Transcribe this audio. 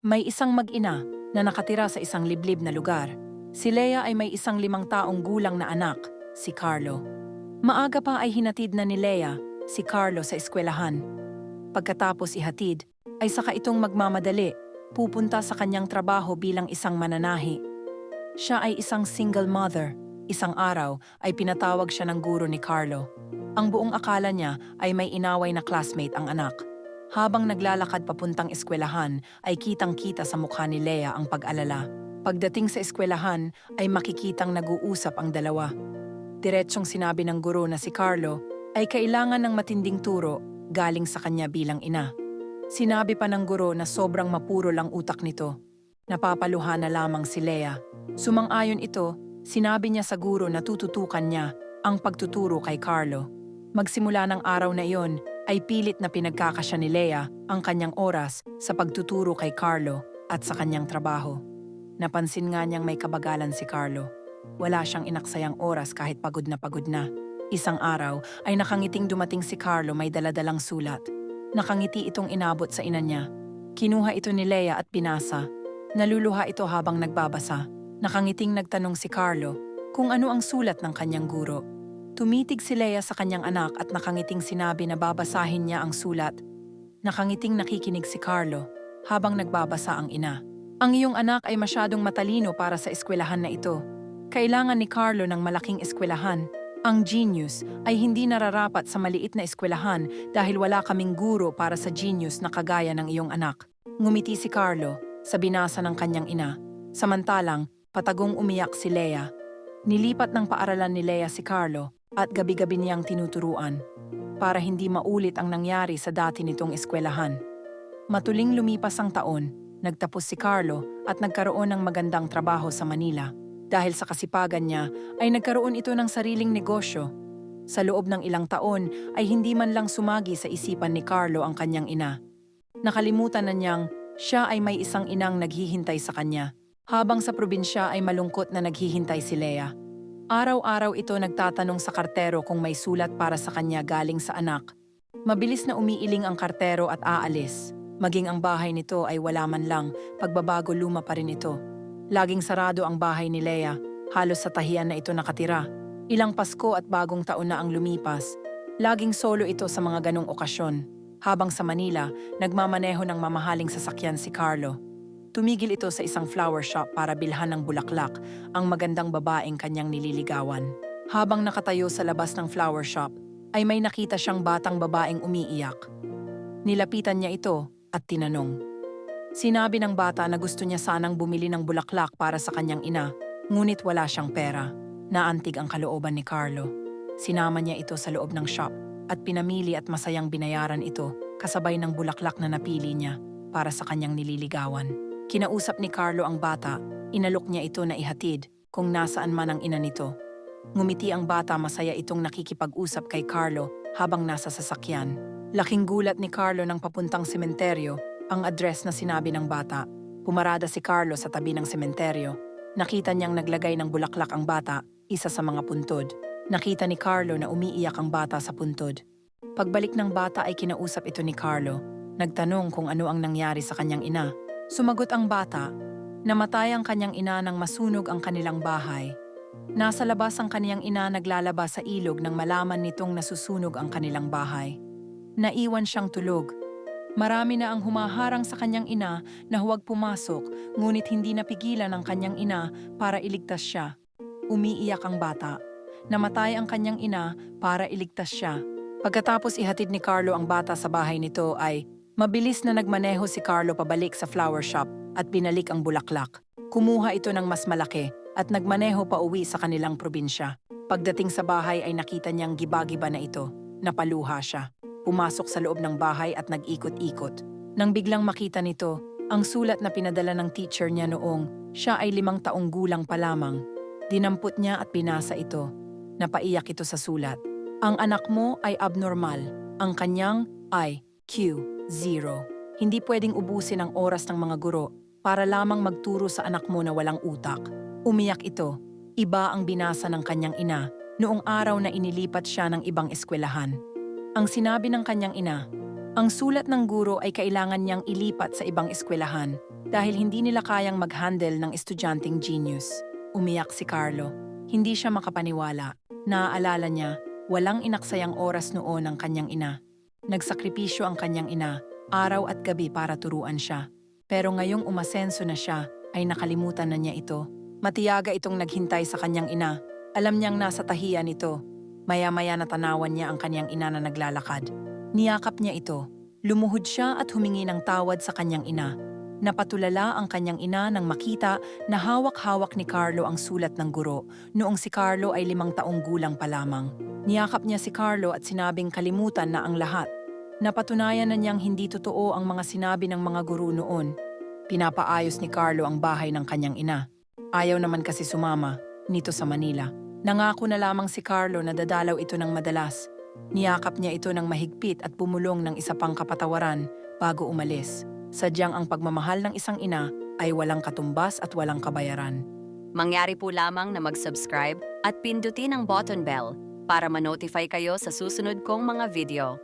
May isang mag-ina na nakatira sa isang liblib na lugar. Si Leia ay may isang 5 taong gulang na anak, si Carlo. Maaga pa ay hinatid na ni Leia si Carlo sa eskwelahan. Pagkatapos ihatid, ay saka itong magmamadali, pupunta sa kanyang trabaho bilang isang mananahi. Siya ay isang single mother. Isang araw ay pinatawag siya ng guro ni Carlo. Ang buong akala niya ay may inaway na classmate ang anak. Habang naglalakad papuntang eskwelahan ay kitang-kita sa mukha ni Leia ang pag-alala. Pagdating sa eskwelahan ay makikitang nag-uusap ang dalawa. Diretsong sinabi ng guro na si Carlo ay kailangan ng matinding turo galing sa kanya bilang ina. Sinabi pa ng guro na sobrang mapuro lang utak nito. Napapaluha na lamang si Leia. Sumang-ayon ito, sinabi niya sa guro na tututukan niya ang pagtuturo kay Carlo. Magsimula ng araw na iyon ay pilit na pinagkakasya ni Leia ang kanyang oras sa pagtuturo kay Carlo at sa kanyang trabaho. Napansin nga niyang may kabagalan si Carlo. Wala siyang inaksayang oras kahit pagod na pagod na. Isang araw ay nakangiting dumating si Carlo may daladalang sulat. Nakangiti itong inabot sa ina niya. Kinuha ito ni Leia at binasa. Naluluha ito habang nagbabasa. Nakangiting nagtanong si Carlo kung ano ang sulat ng kanyang guro. Tumitig si Leia sa kanyang anak at nakangiting sinabi na babasahin niya ang sulat. Nakangiting nakikinig si Carlo habang nagbabasa ang ina. Ang iyong anak ay masyadong matalino para sa eskwelahan na ito. Kailangan ni Carlo ng malaking eskwelahan. Ang genius ay hindi nararapat sa maliit na eskwelahan dahil wala kaming guro para sa genius na kagaya ng iyong anak. Ngumiti si Carlo sa binasa ng kanyang ina. Samantalang, patagong umiyak si Leia. Nilipat ng paaralan ni Leia si Carlo at gabi-gabi niyang tinuturuan para hindi maulit ang nangyari sa dati nitong eskwelahan. Matuling lumipas ang taon, nagtapos si Carlo at nagkaroon ng magandang trabaho sa Manila. Dahil sa kasipagan niya, ay nagkaroon ito ng sariling negosyo. Sa loob ng ilang taon ay hindi man lang sumagi sa isipan ni Carlo ang kanyang ina. Nakalimutan na niyang siya ay may isang inang naghihintay sa kanya, habang sa probinsya ay malungkot na naghihintay si Leia. Araw-araw ito nagtatanong sa kartero kung may sulat para sa kanya galing sa anak. Mabilis na umiiling ang kartero at aalis. Maging ang bahay nito ay wala man lang, pagbabago luma pa rin ito. Laging sarado ang bahay ni Leia, halos sa tahian na ito nakatira. Ilang Pasko at bagong taon na ang lumipas. Laging solo ito sa mga ganong okasyon. Habang sa Manila, nagmamaneho ng mamahaling sasakyan si Carlo. Tumigil ito sa isang flower shop para bilhan ng bulaklak ang magandang babaeng kanyang nililigawan. Habang nakatayo sa labas ng flower shop, ay may nakita siyang batang babaeng umiiyak. Nilapitan niya ito at tinanong. Sinabi ng bata na gusto niya sanang bumili ng bulaklak para sa kanyang ina, ngunit wala siyang pera. Naantig ang kalooban ni Carlo. Sinama niya ito sa loob ng shop at pinamili at masayang binayaran ito kasabay ng bulaklak na napili niya para sa kanyang nililigawan. Kinausap ni Carlo ang bata, inalok niya ito na ihatid kung nasaan man ang ina nito. Ngumiti ang bata, masaya itong nakikipag-usap kay Carlo habang nasa sasakyan. Laking gulat ni Carlo nang papuntang sementeryo ang address na sinabi ng bata. Pumarada si Carlo sa tabi ng sementeryo. Nakita niyang naglagay ng bulaklak ang bata, isa sa mga puntod. Nakita ni Carlo na umiiyak ang bata sa puntod. Pagbalik ng bata ay kinausap ito ni Carlo. Nagtanong kung ano ang nangyari sa kanyang ina. Sumagot ang bata, namatay ang kanyang ina nang masunog ang kanilang bahay. Nasa labas ang kanyang ina naglalaba sa ilog nang malaman nitong nasusunog ang kanilang bahay. Naiwan siyang tulog. Marami na ang humaharang sa kanyang ina na huwag pumasok, ngunit hindi napigilan ang kanyang ina para iligtas siya. Umiiyak ang bata. Namatay ang kanyang ina para iligtas siya. Pagkatapos ihatid ni Carlo ang bata sa bahay nito ay mabilis na nagmaneho si Carlo pabalik sa flower shop at binalik ang bulaklak. Kumuha ito ng mas malaki at nagmaneho pa uwi sa kanilang probinsya. Pagdating sa bahay ay nakita niyang giba-giba na ito. Napaluha siya. Pumasok sa loob ng bahay at nag-ikot-ikot. Nang biglang makita nito, ang sulat na pinadala ng teacher niya noong siya ay 5 taong gulang pa lamang. Dinampot niya at binasa ito. Napaiyak ito sa sulat. Ang anak mo ay abnormal. Ang kanyang ay Q0. Hindi pwedeng ubusin ang oras ng mga guro para lamang magturo sa anak mo na walang utak. Umiyak ito. Iba ang binasa ng kanyang ina noong araw na inilipat siya ng ibang eskwelahan. Ang sinabi ng kanyang ina, Ang sulat ng guro ay kailangan niyang ilipat sa ibang eskwelahan dahil hindi nila kayang mag-handle ng estudyanteng genius. Umiyak si Carlo. Hindi siya makapaniwala. Naaalala niya, walang inaksayang oras noon ang kanyang ina. Nagsakripisyo ang kanyang ina, araw at gabi para turuan siya. Pero ngayong umasenso na siya, ay nakalimutan na niya ito. Matiyaga itong naghintay sa kanyang ina. Alam niyang nasa tahiyan ito. Maya-maya natanawan niya ang kanyang ina na naglalakad. Niyakap niya ito. Lumuhod siya at humingi ng tawad sa kanyang ina. Napatulala ang kanyang ina nang makita na hawak-hawak ni Carlo ang sulat ng guro noong si Carlo ay 5 taong gulang pa lamang. Niyakap niya si Carlo at sinabing kalimutan na ang lahat. Napatunayan na niyang hindi totoo ang mga sinabi ng mga guro noon. Pinapaayos ni Carlo ang bahay ng kanyang ina. Ayaw naman kasi sumama, nito sa Manila. Nangako na lamang si Carlo na dadalaw ito ng madalas. Niyakap niya ito ng mahigpit at bumulong ng isa pang kapatawaran bago umalis. Sadyang ang pagmamahal ng isang ina ay walang katumbas at walang kabayaran. Mangyari po lamang na mag-subscribe at pindutin ang button bell para ma-notify kayo sa susunod kong mga video.